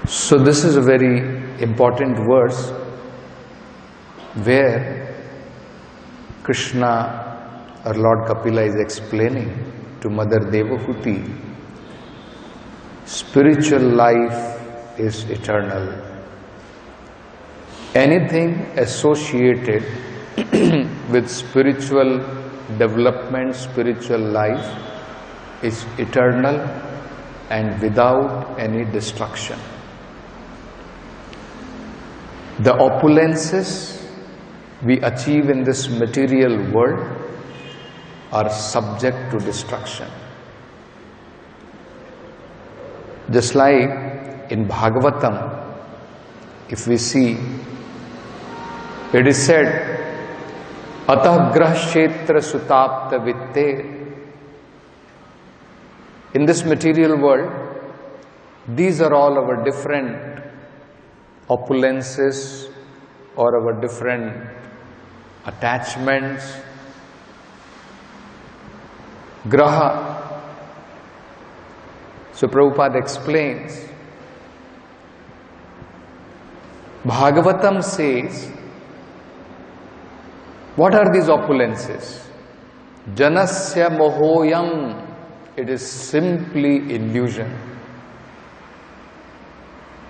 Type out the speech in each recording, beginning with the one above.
So this is a very important verse where Krishna, or Lord Kapila, is explaining to Mother Devahuti, spiritual life is eternal. Anything associated with spiritual development, spiritual life is eternal and without any destruction. The opulences we achieve in this material world are subject to destruction. Just like in Bhagavatam, if we see, it is said, Atah grah kshetra sutapta vitte. In this material world, these are all our different opulences or our different attachments. Graha. So Prabhupada explains, Bhagavatam says, what are these opulences? Janasya mohoyam. It is simply illusion.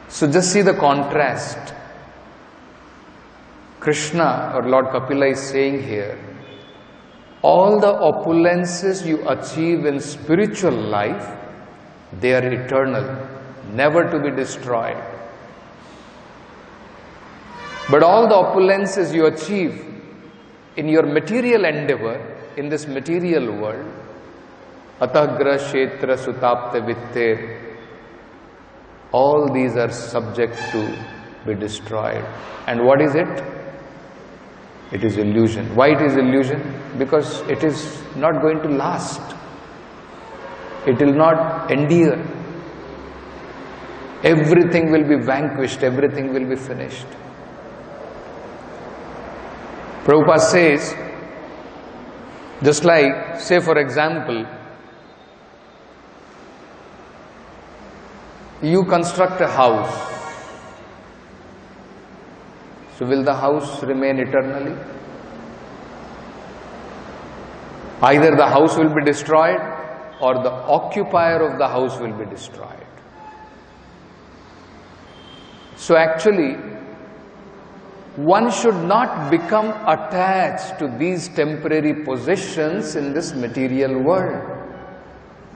So just see the contrast. Krishna, or Lord Kapila, is saying here, all the opulences you achieve in spiritual life, they are eternal, never to be destroyed. But all the opulences you achieve in your material endeavor, in this material world, atagra kshetra sutapta vitte, all these are subject to be destroyed. And what is it? It is illusion. Why it is illusion? Because it is not going to last. It will not endure. Everything will be vanquished, everything will be finished. Prabhupada says, just like, say for example, you construct a house. So will the house remain eternally? Either the house will be destroyed or the occupier of the house will be destroyed. So actually, one should not become attached to these temporary possessions in this material world.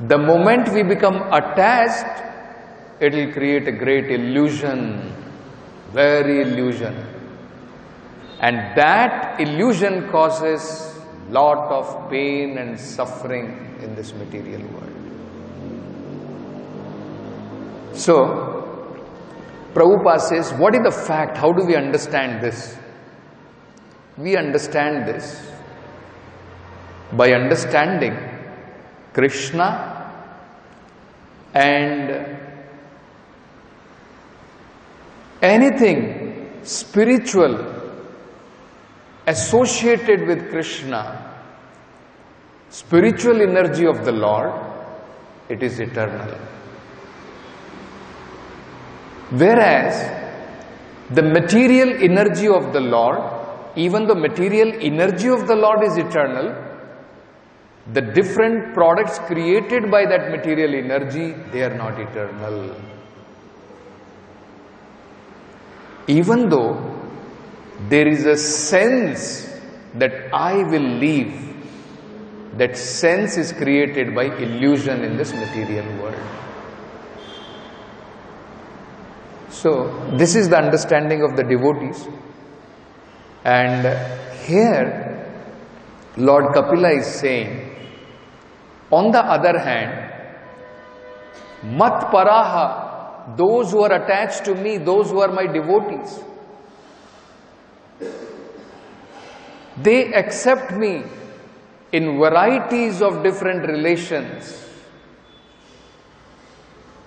The moment we become attached, it will create a great illusion, very illusion. And that illusion causes lot of pain and suffering in this material world. So, Prabhupada says, what is the fact? How do we understand this? We understand this by understanding Krishna and anything spiritual associated with Krishna, spiritual energy of the Lord, it is eternal. Whereas the material energy of the Lord, even the material energy of the Lord is eternal, the different products created by that material energy, they are not eternal. Even though there is a sense that I will leave, that sense is created by illusion in this material world. So, this is the understanding of the devotees. And here, Lord Kapila is saying, on the other hand, mat paraha, those who are attached to me, those who are my devotees, they accept me in varieties of different relations.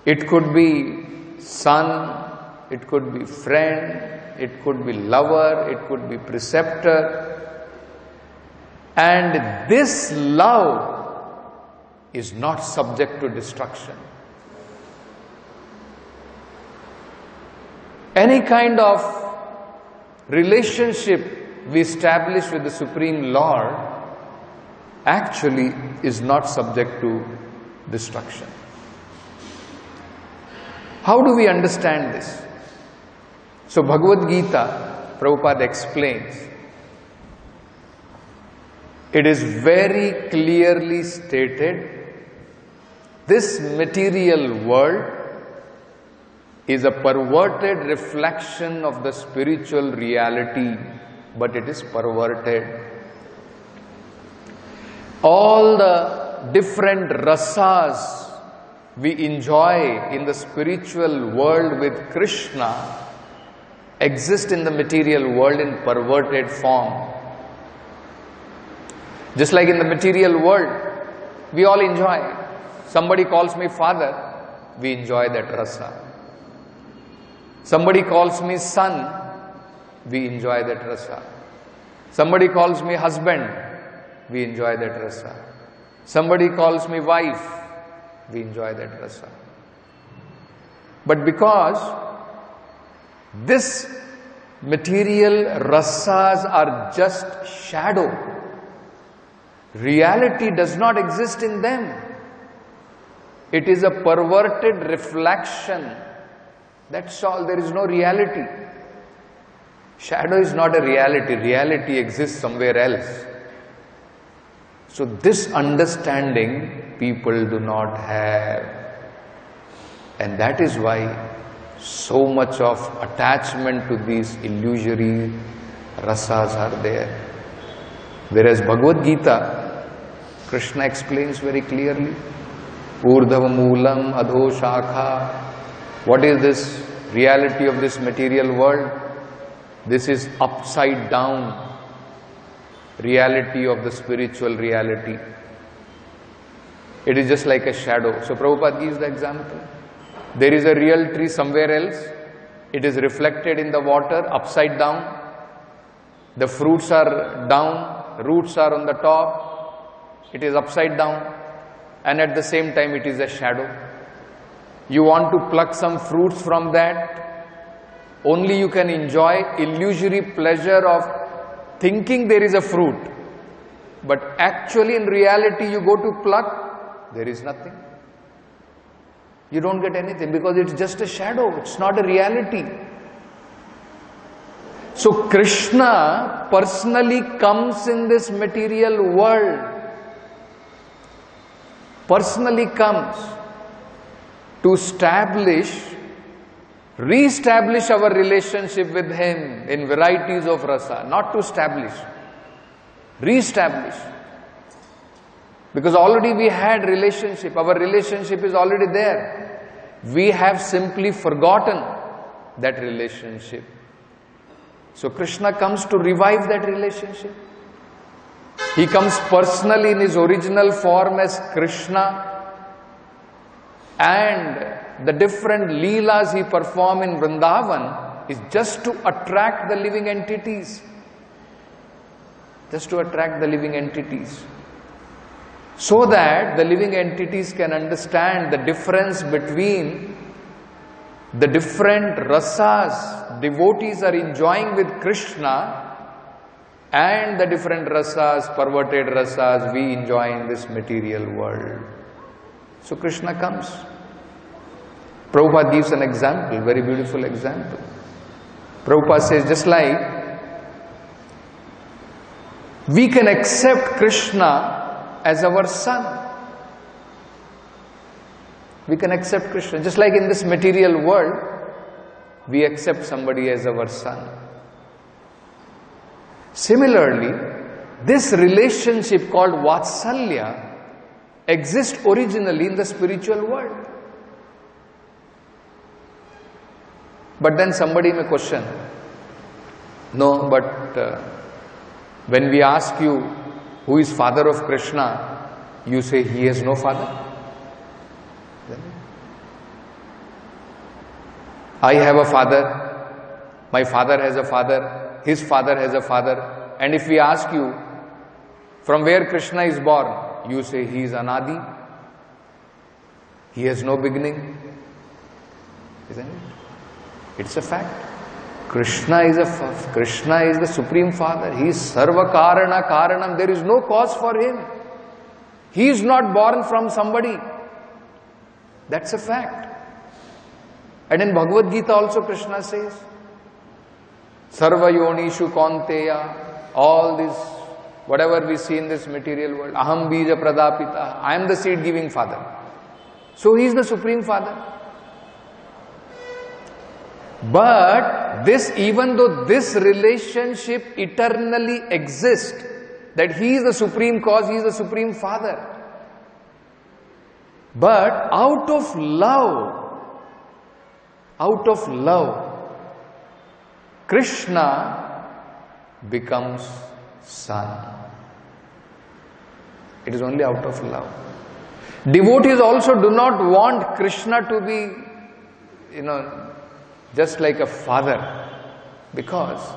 It could be son, it could be friend, it could be lover, it could be preceptor. And this love is not subject to destruction. Any kind of relationship we establish with the Supreme Lord actually is not subject to destruction. How do we understand this? So Bhagavad Gita, Prabhupada explains, it is very clearly stated, this material world is a perverted reflection of the spiritual reality, but it is perverted. All the different rasas we enjoy in the spiritual world with Krishna exist in the material world in perverted form. Just like in the material world, we all enjoy. Somebody calls me father, we enjoy that rasa. Somebody calls me son, we enjoy that rasa. Somebody calls me husband, we enjoy that rasa. Somebody calls me wife, we enjoy that rasa. But because this material rasas are just shadow, reality does not exist in them. It is a perverted reflection. That's all. There is no reality. Shadow is not a reality. Reality exists somewhere else. So this understanding people do not have. And that is why so much of attachment to these illusory rasas are there. Whereas Bhagavad Gita, Krishna explains very clearly, Urdhava Moolam Adho Shakha. What is this reality of this material world? This is upside down reality of the spiritual reality. It is just like a shadow. So Prabhupada gives the example. There is a real tree somewhere else. It is reflected in the water upside down. The fruits are down, roots are on the top. It is upside down. And at the same time it is a shadow. You want to pluck some fruits from that, only you can enjoy illusory pleasure of thinking there is a fruit. But actually in reality you go to pluck, there is nothing. You don't get anything because it's just a shadow, it's not a reality. So Krishna personally comes in this material world, personally comes to re-establish our relationship with Him in varieties of rasa, not to establish, re-establish. Because already we had relationship, our relationship is already there. We have simply forgotten that relationship. So Krishna comes to revive that relationship. He comes personally in His original form as Krishna, and the different leelas He performs in Vrindavan is just to attract the living entities. Just to attract the living entities. So that the living entities can understand the difference between the different rasas devotees are enjoying with Krishna and the different rasas, perverted rasas we enjoy in this material world. So Krishna comes. Prabhupada gives an example, very beautiful example. Prabhupada says, just like we can accept Krishna as our son. We can accept Krishna. Just like in this material world, we accept somebody as our son. Similarly, this relationship called Vatsalya exists originally in the spiritual world. But then somebody may question, no, but when we ask you who is father of Krishna, you say he has no father. I have a father, my father has a father, his father has a father. And if we ask you from where Krishna is born, you say he is Anadi. He has no beginning. Isn't it? It's a fact. Krishna is the Supreme Father. He is Sarva Karana Karanam. There is no cause for him. He is not born from somebody. That's a fact. And in Bhagavad Gita also Krishna says, Sarva Yonishu Kaunteya, all this, whatever we see in this material world, Aham Bija Pradapita, I am the seed giving father. So he is the Supreme Father. But this, even though this relationship eternally exists, that he is the supreme cause, he is the Supreme Father. But out of love, Krishna becomes son. It is only out of love. Devotees also do not want Krishna to be, just like a father, because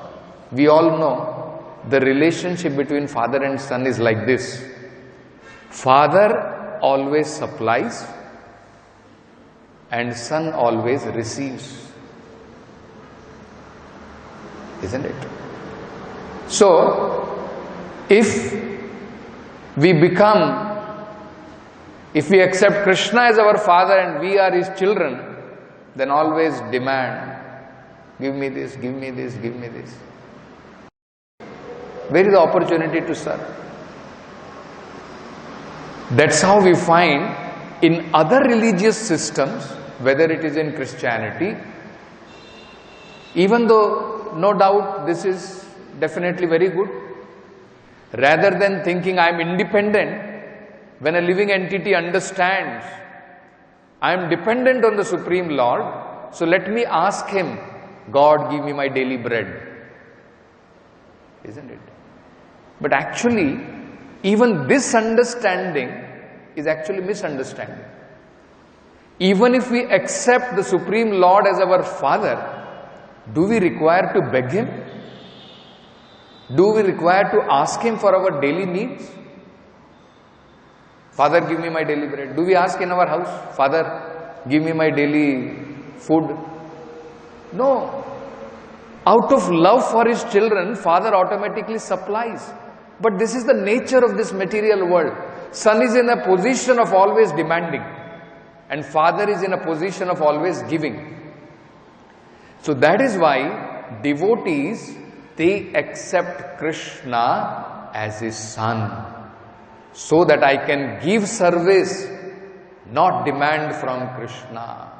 we all know the relationship between father and son is like this. Father always supplies and son always receives. Isn't it? So, if we accept Krishna as our father and we are his children, then always demand, give me this, give me this, give me this. Where is the opportunity to serve? That's how we find in other religious systems, whether it is in Christianity, even though no doubt this is definitely very good, rather than thinking I am independent, when a living entity understands I am dependent on the Supreme Lord, so let me ask him, God, give me my daily bread. Isn't it? But actually, even this understanding is actually misunderstanding. Even if we accept the Supreme Lord as our Father, do we require to beg him? Do we require to ask him for our daily needs? Father, give me my daily bread. Do we ask in our house, Father, give me my daily food? No. Out of love for his children, Father automatically supplies. But this is the nature of this material world. Son is in a position of always demanding, and Father is in a position of always giving. So that is why devotees, they accept Krishna as his son, so that I can give service, not demand from Krishna.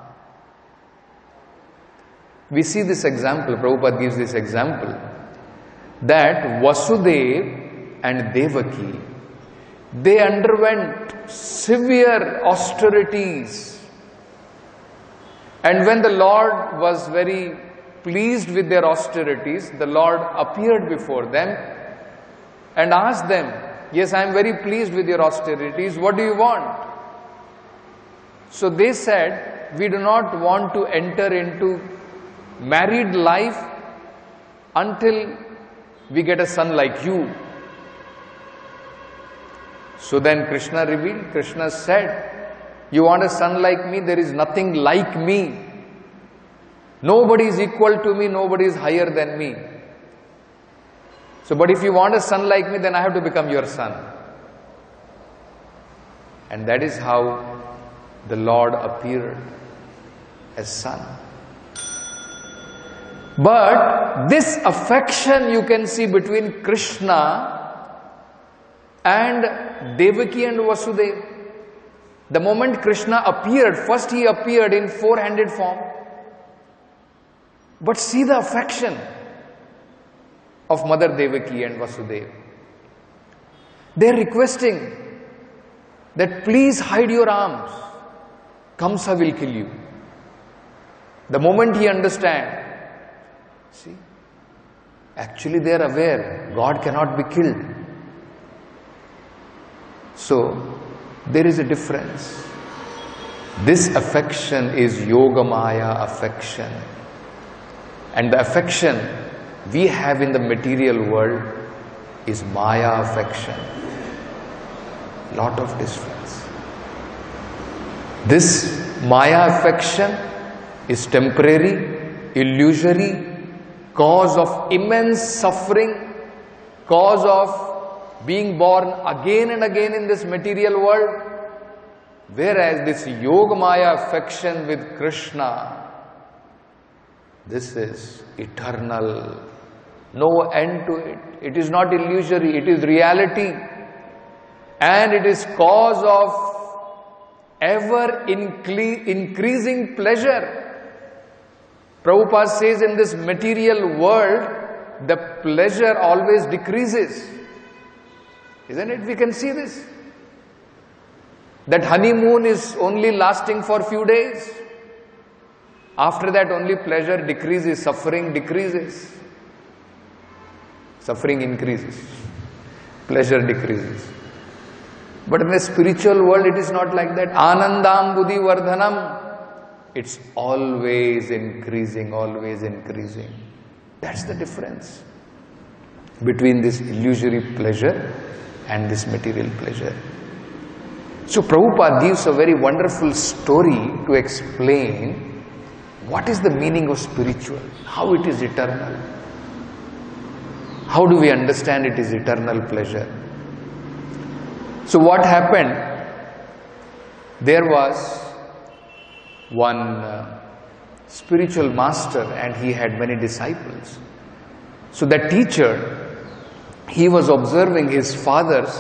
We see this example, Prabhupada gives this example, that Vasudeva and Devaki, they underwent severe austerities. And when the Lord was very pleased with their austerities, the Lord appeared before them and asked them, yes, I am very pleased with your austerities, what do you want? So they said, we do not want to enter into married life until we get a son like you. So then Krishna revealed, Krishna said, you want a son like me? There is nothing like me. Nobody is equal to me, nobody is higher than me. So, but if you want a son like me, then I have to become your son. And that is how the Lord appeared as son. But this affection you can see between Krishna and Devaki and Vasudeva. The moment Krishna appeared, first he appeared in four-handed form. But see the affection of Mother Devaki and Vasudeva. They are requesting that please hide your arms, Kamsa will kill you. The moment he understands, see, actually they are aware God cannot be killed. So there is a difference. This affection is Yogamaya affection. And the affection we have in the material world is Maya affection. Lot of difference. This Maya affection is temporary illusory, cause of immense suffering, cause of being born again and again in this material world. Whereas this Yogamaya affection with Krishna, this is eternal, no end to it. It is not illusory, it is reality. And it is cause of ever increasing pleasure. Prabhupada says in this material world, the pleasure always decreases. Isn't it? We can see this. That honeymoon is only lasting for few days. After that only pleasure decreases, suffering decreases. Suffering increases, pleasure decreases. But in the spiritual world it is not like that. Anandam buddhi vardhanam. It's always increasing, always increasing. That's the difference between this illusory pleasure and this material pleasure. So Prabhupada gives a very wonderful story to explain what is the meaning of spiritual, how it is eternal. How do we understand it is eternal pleasure? So what happened? There was one spiritual master and he had many disciples. So that teacher, he was observing his father's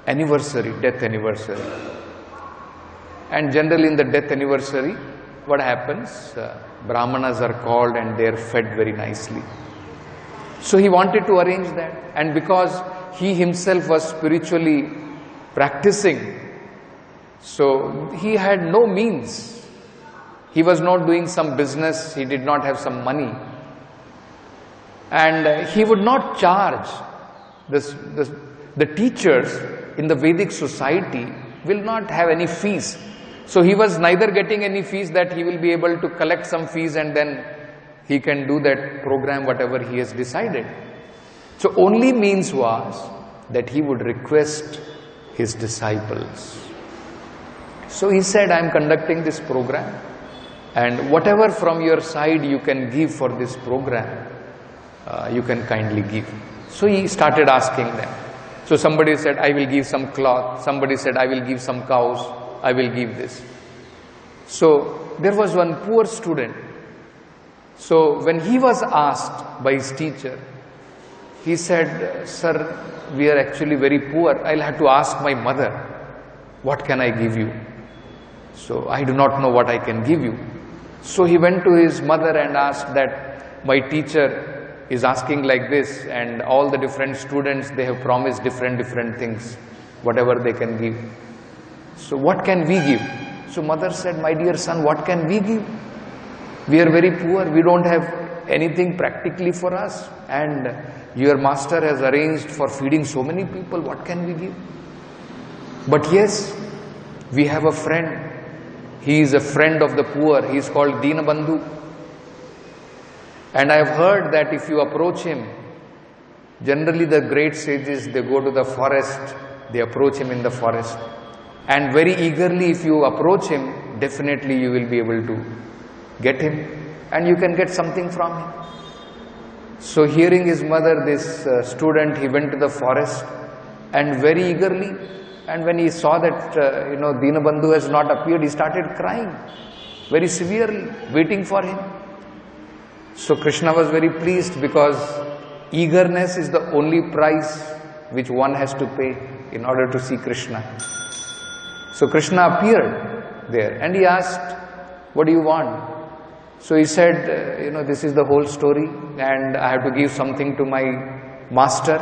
anniversary, death anniversary. And generally in the death anniversary, what happens? Brahmanas are called and they are fed very nicely. So he wanted to arrange that, and because he himself was spiritually practicing, so he had no means. He was not doing some business, he did not have some money, and he would not charge. The teachers in the Vedic society will not have any fees. So he was neither getting any fees that he will be able to collect some fees and then he can do that program whatever he has decided. So only means was that he would request his disciples. So he said, I am conducting this program and whatever from your side you can give for this program, you can kindly give. So he started asking them. So somebody said, I will give some cloth. Somebody said, I will give some cows. I will give this. So there was one poor student. So when he was asked by his teacher, he said, sir, we are actually very poor. I'll have to ask my mother, what can I give you? So I do not know what I can give you. So he went to his mother and asked that my teacher is asking like this and all the different students, they have promised different things, whatever they can give. So what can we give? So mother said, my dear son, what can we give? We are very poor, we don't have anything practically for us and your master has arranged for feeding so many people, what can we give? But yes, we have a friend. He is a friend of the poor, he is called Dinabandhu. And I have heard that if you approach him, generally the great sages, they go to the forest, they approach him in the forest. And very eagerly if you approach him, definitely you will be able to get him and you can get something from him. So hearing his mother, this student, he went to the forest and very eagerly, and when he saw that Dinabandhu has not appeared, he started crying very severely, waiting for him. So Krishna was very pleased because eagerness is the only price which one has to pay in order to see Krishna. So Krishna appeared there and he asked, what do you want? So he said, this is the whole story and I have to give something to my master.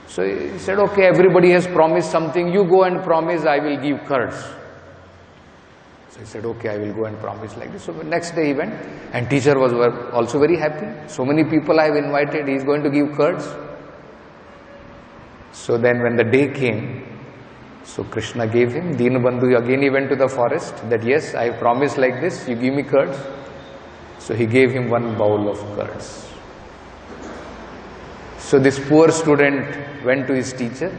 So he said, okay, everybody has promised something, you go and promise, I will give curds. So he said, okay, I will go and promise like this. So the next day he went and teacher was also very happy. So many people I have invited, he is going to give curds. So then when the day came, so Krishna gave him, Dinabandhu again he went to the forest that yes, I promised like this, you give me curds. So he gave him one bowl of curds. So this poor student went to his teacher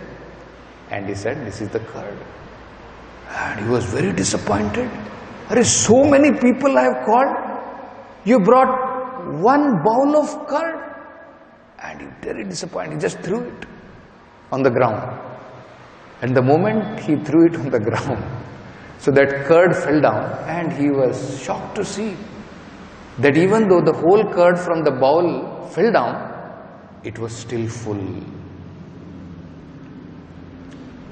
and he said, this is the curd. And he was very disappointed. There is so many people I have called You brought one bowl of curd. And he was very disappointed. He just threw it on the ground. And the moment he threw it on the ground, so that curd fell down, and he was shocked to see that even though the whole curd from the bowl fell down, it was still full.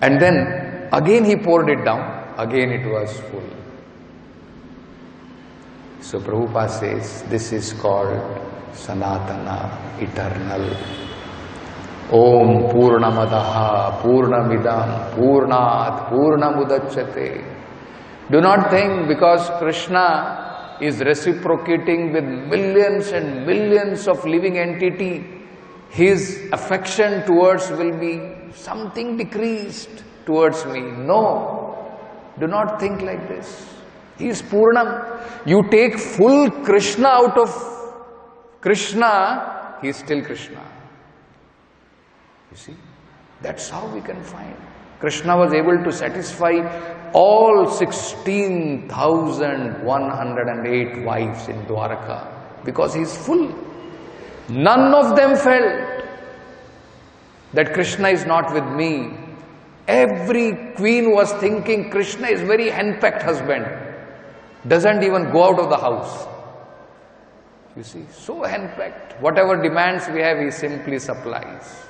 And then again he poured it down, again it was full. So Prabhupada says, this is called Sanatana, eternal. Om Purnamadaha Purnamidam Purnat Purnamudachyate. Do not think because Krishna is reciprocating with millions and millions of living entity, his affection towards will be something decreased towards me. No, do not think like this. He is Purnam. You take full Krishna out of Krishna, he is still Krishna. You see, that's how we can find. Krishna was able to satisfy all 16,108 wives in Dwaraka because he is full. None of them felt that Krishna is not with me. Every queen was thinking Krishna is very henpecked husband. Doesn't even go out of the house. You see, so henpecked. Whatever demands we have, he simply supplies.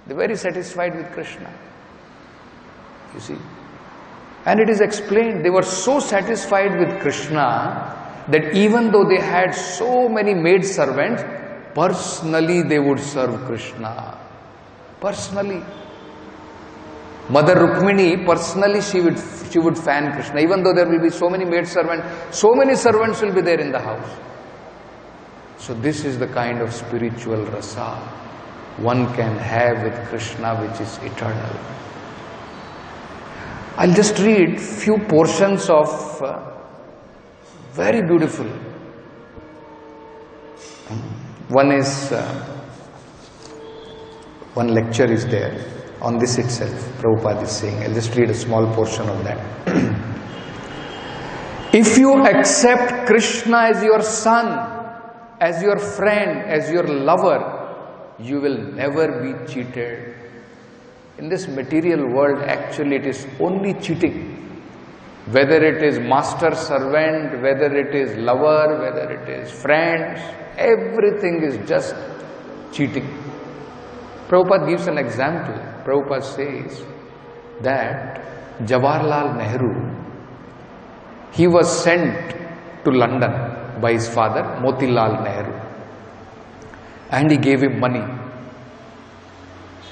They are very satisfied with Krishna. You see. And it is explained, they were so satisfied with Krishna that even though they had so many maid servants, personally they would serve Krishna. Personally. Mother Rukmini, personally she would fan Krishna. Even though there will be so many maid servants, so many servants will be there in the house. So this is the kind of spiritual rasa one can have with Krishna, which is eternal. I'll just read few portions of very beautiful. One is, one lecture is there on this itself. Prabhupada is saying, I'll just read a small portion of that. If you accept Krishna as your son, as your friend, as your lover, you will never be cheated. In this material world, actually it is only cheating. Whether it is master-servant, whether it is lover, whether it is friends, everything is just cheating. Prabhupada gives an example. Prabhupada says that Jawaharlal Nehru, he was sent to London by his father, Motilal Nehru, and he gave him money.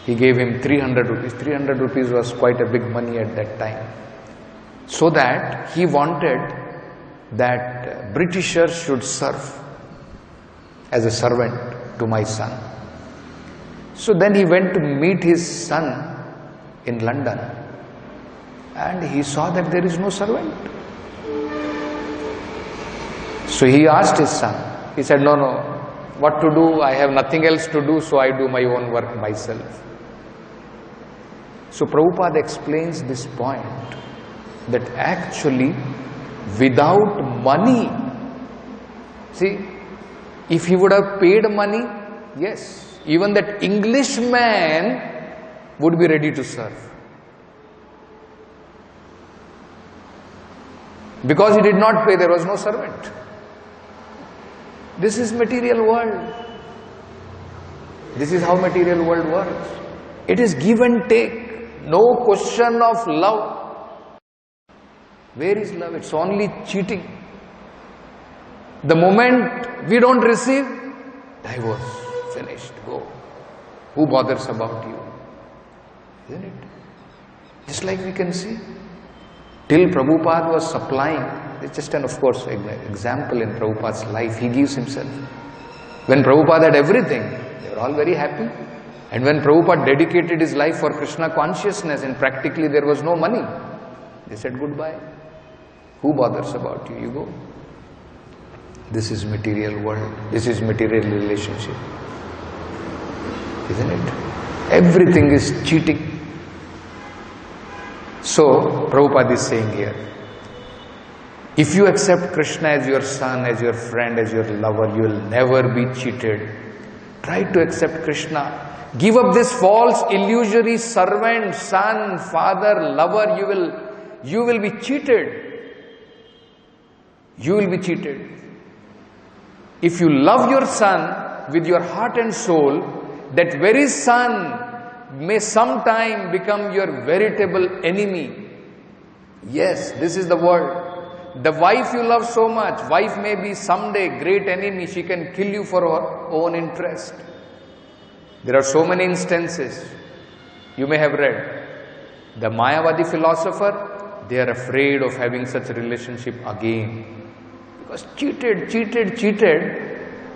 He gave him 300 rupees. 300 rupees was quite a big money at that time. So that he wanted that Britishers should serve as a servant to my son. So then he went to meet his son in London, and he saw that there is no servant. So he asked his son. He said, no, what to do? I have nothing else to do, so I do my own work myself. So Prabhupada explains this point, that actually without money, see, if he would have paid money, yes, even that Englishman would be ready to serve. Because he did not pay, there was no servant. This is material world. This is how material world works. It is give and take. No question of love. Where is love? It's only cheating. The moment we don't receive, divorce, finished, go. Who bothers about you? Isn't it? Just like we can see, till Prabhupada was supplying, it's just an, of course, example in Prabhupada's life, he gives himself. When Prabhupada had everything, they were all very happy. And when Prabhupada dedicated his life for Krishna consciousness and practically there was no money, they said goodbye. Who bothers about you? You go. This is material world. This is material relationship. Isn't it? Everything is cheating. So, Prabhupada is saying here, If you accept Krishna as your son, as your friend, as your lover, you will never be cheated. Try to accept Krishna. Give up this false, illusory servant, son, father, lover. You will be cheated. You will be cheated. If you love your son with your heart and soul, that very son may sometime become your veritable enemy. Yes, this is the world. The wife you love so much, wife may be someday great enemy. She can kill you for her own interest. There are so many instances. You may have read. The Mayavadi philosopher, they are afraid of having such a relationship again. Because cheated,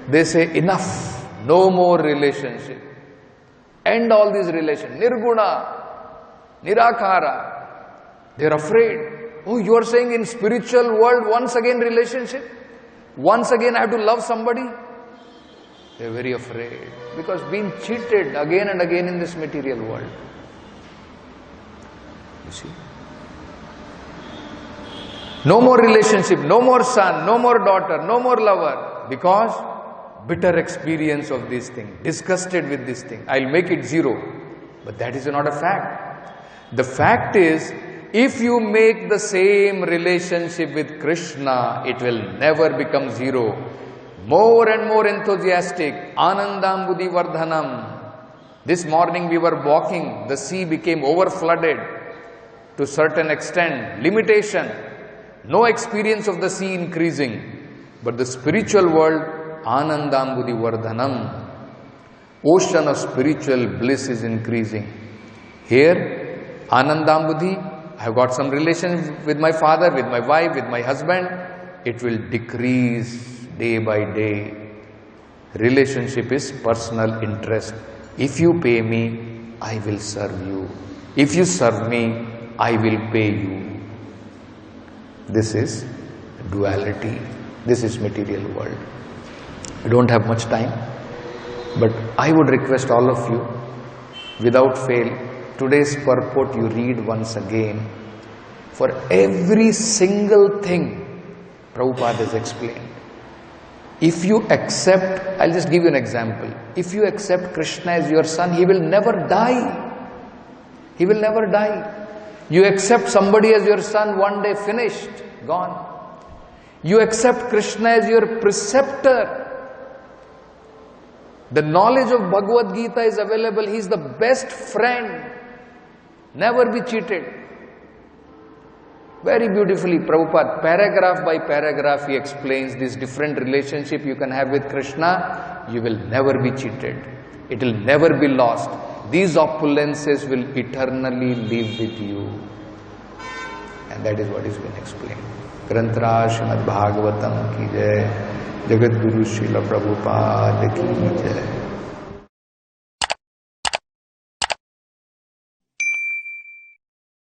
they say enough, no more relationship. End all these relations. Nirguna, Nirakara. They are afraid. Oh, you are saying in spiritual world, once again relationship? Once again I have to love somebody? They are very afraid. Because being cheated again and again in this material world. You see? No more relationship, no more son, no more daughter, no more lover. Because bitter experience of this thing. Disgusted with this thing. I'll make it zero. But that is not a fact. The fact is, if you make the same relationship with Krishna, it will never become zero. More and more enthusiastic. Anandam buddhi vardhanam. This morning we were walking. The sea became over-flooded to certain extent. Limitation. No experience of the sea increasing. But the spiritual world, Anandam buddhi vardhanam. Ocean of spiritual bliss is increasing. Here, Anandam buddhi, I have got some relation with my father, with my wife, with my husband. It will decrease day by day. Relationship is personal interest. If you pay me, I will serve you. If you serve me, I will pay you. This is duality. This is material world. We don't have much time, but I would request all of you, without fail, today's purport you read once again. For every single thing, Prabhupada has explained. If you accept, I'll just give you an example. If you accept Krishna as your son, he will never die. He will never die. You accept somebody as your son, one day finished, gone. You accept Krishna as your preceptor. The knowledge of Bhagavad Gita is available. He is the best friend. Never be cheated. Very beautifully, Prabhupada, paragraph by paragraph, he explains this different relationship you can have with Krishna. You will never be cheated. It will never be lost. These opulences will eternally live with you. And that is what is being explained. Granthra Srimad Bhagavatam ki jai. Jagat Guru Srila Prabhupada ki jai.